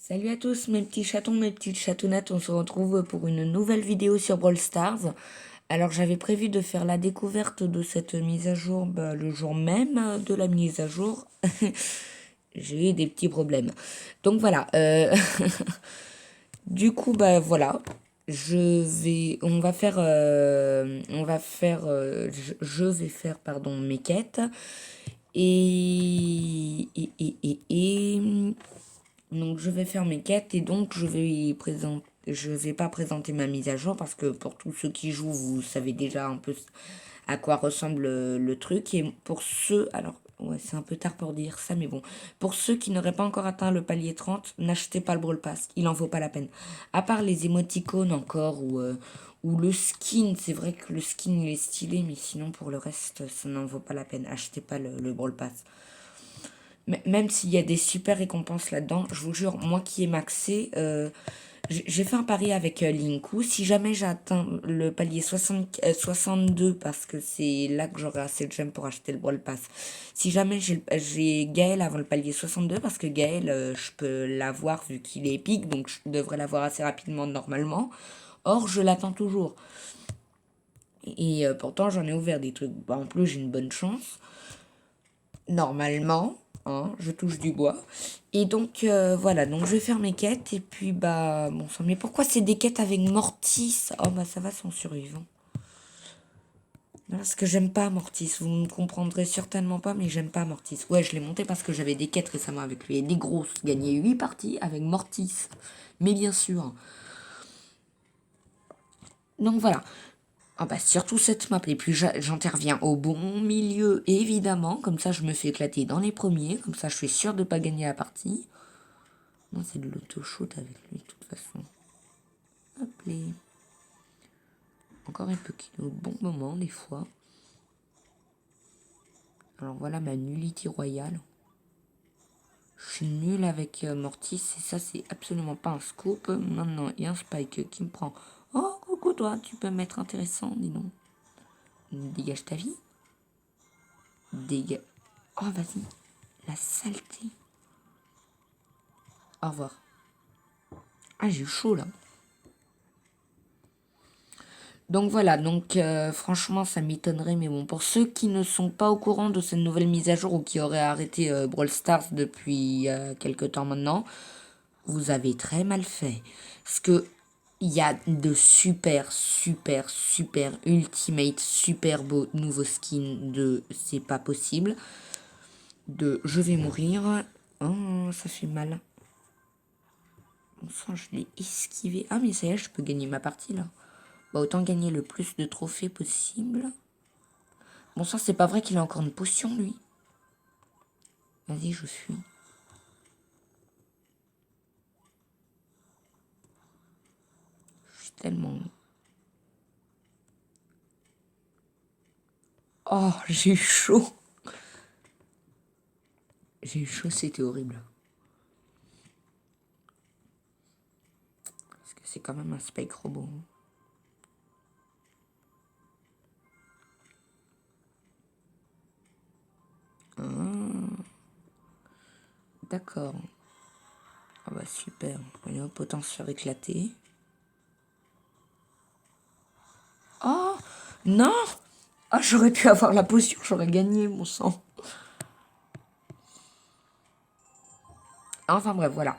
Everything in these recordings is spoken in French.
Salut à tous mes petits chatons, mes petites chatounettes, on se retrouve pour une nouvelle vidéo sur Brawl Stars. Alors j'avais prévu de faire la découverte de cette mise à jour le jour même de la mise à jour. J'ai eu des petits problèmes. Donc voilà, du coup voilà, je vais faire pardon mes quêtes et donc je vais faire mes quêtes et donc je vais pas présenter ma mise à jour parce que pour tous ceux qui jouent, vous savez déjà un peu à quoi ressemble le truc. Et pour ceux, alors ouais, c'est un peu tard pour dire ça, mais bon, pour ceux qui n'auraient pas encore atteint le palier 30, n'achetez pas le Brawl Pass, il en vaut pas la peine. À part les émoticônes encore ou le skin, c'est vrai que le skin il est stylé, mais sinon pour le reste, ça n'en vaut pas la peine. Achetez pas le Brawl Pass. Même s'il y a des super récompenses là-dedans, je vous jure, moi qui ai maxé, j'ai fait un pari avec Linku. Si jamais j'atteins le palier 62, parce que c'est là que j'aurai assez de gemmes pour acheter le Brawl Pass. Si jamais j'ai Gaël avant le palier 62, parce que Gaël, je peux l'avoir vu qu'il est épique, donc je devrais l'avoir assez rapidement normalement. Or, je l'attends toujours. Et pourtant, j'en ai ouvert des trucs. Bah, en plus, j'ai une bonne chance. Normalement, hein, je touche du bois. Et donc, voilà, donc je vais faire mes quêtes. Et puis, bah, bon sang, mais pourquoi c'est des quêtes avec Mortis? Oh, bah, ça va, son survivant. Parce que j'aime pas Mortis. Vous ne comprendrez certainement pas, mais j'aime pas Mortis. Ouais, je l'ai monté parce que j'avais des quêtes récemment avec lui. Et des grosses. Gagné 8 parties avec Mortis. Mais bien sûr. Donc, voilà. Ah bah surtout cette map, et puis j'interviens au bon milieu, évidemment, comme ça je me fais éclater dans les premiers, comme ça je suis sûre de pas gagner la partie. Moi c'est de l'auto-shoot avec lui de toute façon. Hop là. Encore un peu qu'il est au bon moment des fois. Alors voilà ma nullité royale. Je suis nulle avec Mortis et ça c'est absolument pas un scoop. Maintenant il y a un Spike qui me prend. Oh coucou toi, tu peux m'être intéressant, dis donc. Dégage ta vie. Dégage. Oh vas-y, la saleté. Au revoir. Ah, j'ai eu chaud là. Donc voilà, donc franchement ça m'étonnerait, mais bon, pour ceux qui ne sont pas au courant de cette nouvelle mise à jour ou qui auraient arrêté Brawl Stars depuis quelques temps maintenant, vous avez très mal fait. Parce que il y a de super ultimate, super beaux nouveaux skins de c'est pas possible, de je vais mourir. Oh, ça fait mal. Bon sang, je l'ai esquivé. Ah, mais ça y est, je peux gagner ma partie là. Bah, autant gagner le plus de trophées possible. Bon sang, c'est pas vrai qu'il a encore une potion, lui. Vas-y, je fuis. Je suis tellement... Oh, j'ai eu chaud. J'ai eu chaud, c'était horrible. Parce que c'est quand même un Spike robot. Ah, d'accord. Ah bah super. Et hop, autant se faire éclater. Oh, non. Ah, j'aurais pu avoir la potion, j'aurais gagné, mon sang. Enfin bref, voilà.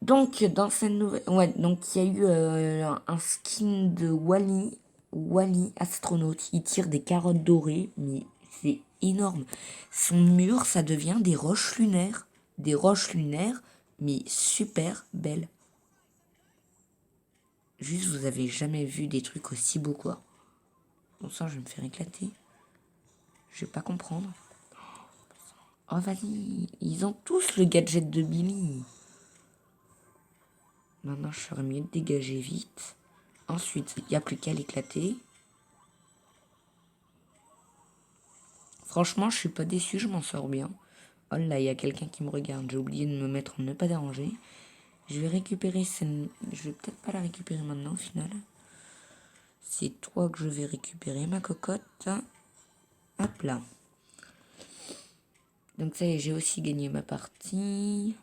Donc, dans cette nouvelle... Ouais, donc il y a eu un skin de Wally. Wally, astronaute. Il tire des carottes dorées, mais c'est énorme. Son mur, ça devient des roches lunaires. Des roches lunaires, mais super belles. Juste, vous avez jamais vu des trucs aussi beaux, quoi. Bon sang, je vais me faire éclater. Je vais pas comprendre. Oh, vas-y. Ils ont tous le gadget de Billy. Maintenant, je ferais mieux de dégager vite. Ensuite, il n'y a plus qu'à l'éclater. Franchement, je suis pas déçue, je m'en sors bien. Oh là, il y a quelqu'un qui me regarde. J'ai oublié de me mettre en ne pas déranger. Je vais récupérer cette... Je vais peut-être pas la récupérer maintenant au final. C'est toi que je vais récupérer, ma cocotte. Hop là. Donc ça y est, j'ai aussi gagné ma partie.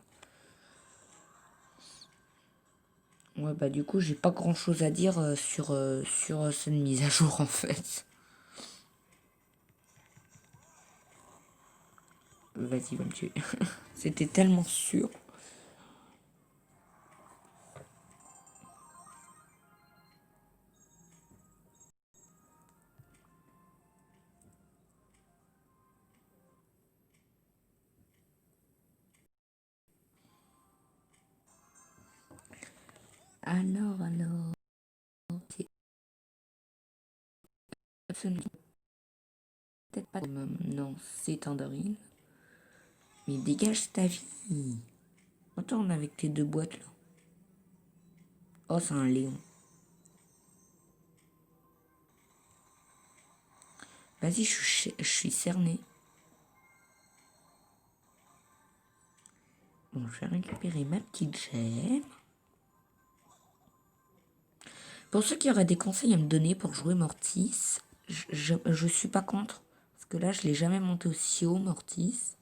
Ouais, bah du coup, j'ai pas grand-chose à dire sur cette mise à jour, en fait. Vas-y, va me tuer. C'était tellement sûr. Alors, c'est absolument peut-être pas... Non, c'est Tandarine. Mais dégage ta vie. Retourne avec tes 2 boîtes, là. Oh, c'est un lion. Vas-y, je suis cerné. Bon, je vais récupérer ma petite gemme. Pour ceux qui auraient des conseils à me donner pour jouer Mortis, je suis pas contre. Parce que là, je l'ai jamais monté aussi haut, Mortis.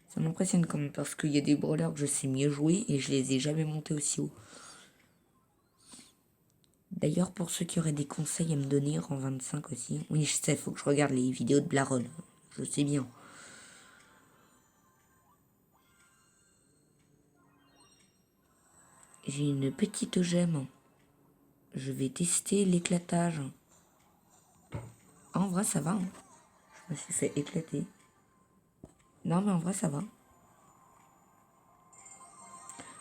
Ça m'impressionne quand même parce qu'il y a des brawlers que je sais mieux jouer et je les ai jamais montés aussi haut. D'ailleurs, pour ceux qui auraient des conseils à me donner en 25 aussi. Oui, je sais, faut que je regarde les vidéos de Blaron. Je sais bien. J'ai une petite gemme. Je vais tester l'éclatage. En vrai, ça va. Hein. Je me suis fait éclater. Non, mais en vrai, ça va.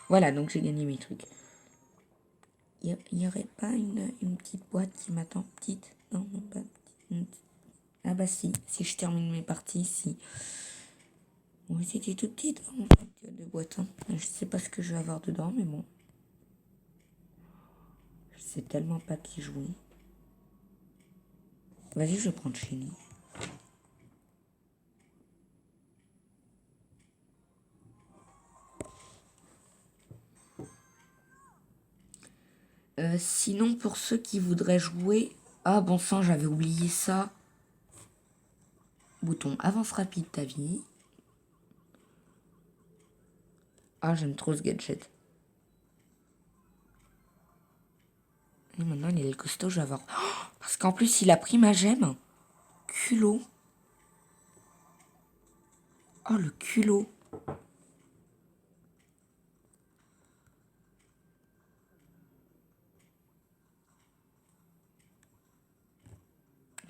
Voilà, donc j'ai gagné mes trucs. Il n'y aurait pas une petite boîte qui m'attend? Petite? Non, même pas petite. Ah bah si je termine mes parties, si. Oui, c'était tout petite, hein, en fait, de boîte. Hein. Je sais pas ce que je vais avoir dedans, mais bon. Je sais tellement pas qui jouer. Vas-y, je vais prendre Chélie. Sinon, pour ceux qui voudraient jouer... Ah, bon sang, j'avais oublié ça. Bouton avance rapide ta vie. Ah, j'aime trop ce gadget. Et maintenant, il est le costaud, je vais avoir... Oh, parce qu'en plus, il a pris ma gemme. Culot. Oh, le culot.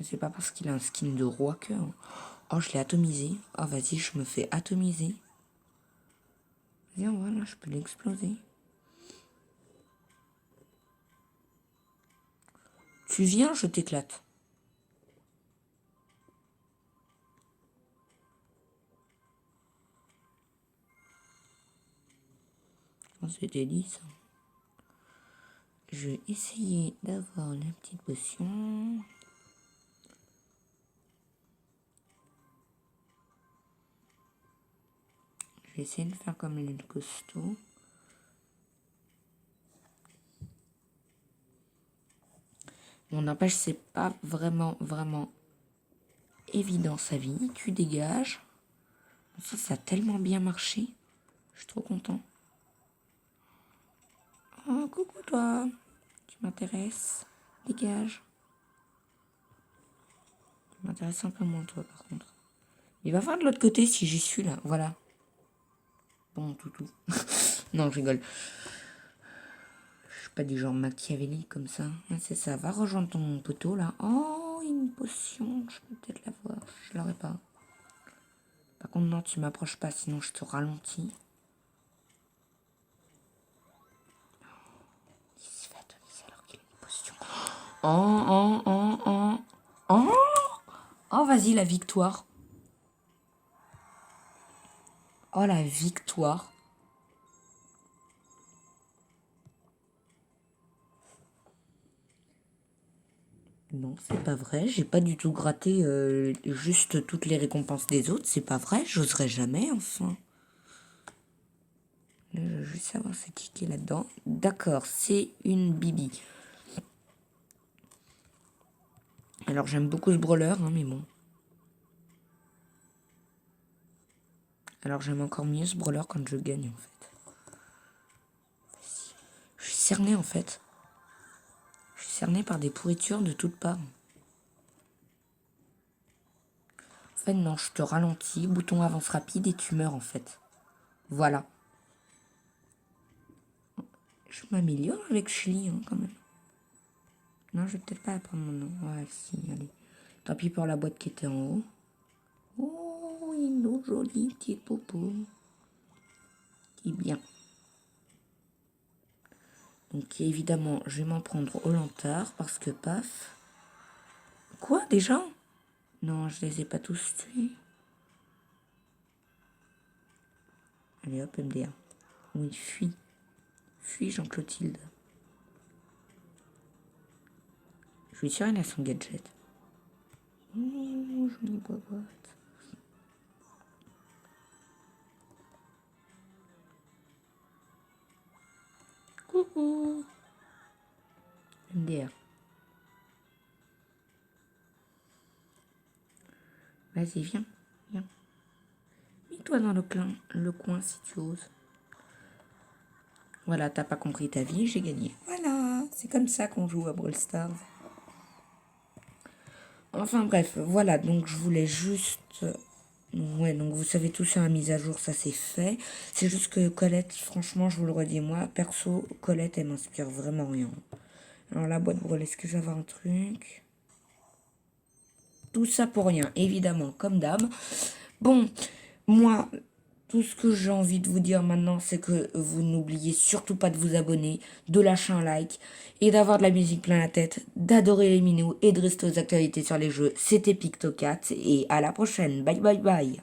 C'est pas parce qu'il a un skin de roi que... Hein. Oh, je l'ai atomisé. Oh, vas-y, je me fais atomiser. Viens, voilà, je peux l'exploser. Tu viens, je t'éclate. Oh, c'était dit, ça. Je vais essayer d'avoir la petite potion. Je vais essayer de faire comme le costaud. Bon, n'empêche, c'est pas vraiment évident sa vie. Tu dégages. Ça a tellement bien marché. Je suis trop content. Oh, coucou toi. Tu m'intéresses. Dégage. Tu m'intéresses un peu moins toi, par contre. Il va faire de l'autre côté si j'y suis là. Voilà. Bon, toutou. Non, je rigole. Je suis pas du genre machiavélique comme ça. C'est ça. Va rejoindre ton poteau là. Oh, une potion. Je peux peut-être l'avoir. Je l'aurais pas. Par contre, non, tu m'approches pas, sinon je te ralentis. Il se fait atomiser alors qu'il a une potion. Oh, oh, vas-y, la victoire. Oh, la victoire. Non, c'est pas vrai. J'ai pas du tout gratté juste toutes les récompenses des autres. C'est pas vrai. J'oserais jamais, enfin. Là, je veux juste savoir c'est qui est là-dedans. D'accord, c'est une Bibi. Alors, j'aime beaucoup ce brawler, hein, mais bon. Alors, j'aime encore mieux ce brawler quand je gagne, en fait. Je suis cerné en fait. Je suis cerné par des pourritures de toutes parts. En fait, non, je te ralentis, bouton avance rapide et tu meurs en fait. Voilà. Je m'améliore avec Chili hein, quand même. Non, je vais peut-être pas apprendre mon nom. Ouais, si, allez. Tant pis pour la boîte qui était en haut. Oh, une autre jolie petite popo. Qui est bien. Donc évidemment, je vais m'en prendre au lantard parce que paf. Quoi déjà? Non, je les ai pas tous tués. Allez hop, MDR. Oui, fuis. Fuis Jean-Clotilde. Je suis sûre qu'il a son gadget. Oh, jolie boîte. Coucou. MDR. Vas-y, viens. Viens. Mets-toi dans le coin si tu oses. Voilà, t'as pas compris ta vie, j'ai gagné. Voilà, c'est comme ça qu'on joue à Brawl Stars. Enfin bref, voilà, donc je voulais juste... Ouais, donc vous savez tout sur la mise à jour, ça c'est fait. C'est juste que Colette, franchement, je vous le redis, moi, perso, Colette, elle m'inspire vraiment rien. Alors la boîte Brawl, est-ce que j'avais un truc? Tout ça pour rien, évidemment, comme d'hab. Bon, moi, tout ce que j'ai envie de vous dire maintenant, c'est que vous n'oubliez surtout pas de vous abonner, de lâcher un like et d'avoir de la musique plein la tête, d'adorer les minous et de rester aux actualités sur les jeux. C'était PictoCat et à la prochaine. Bye bye bye.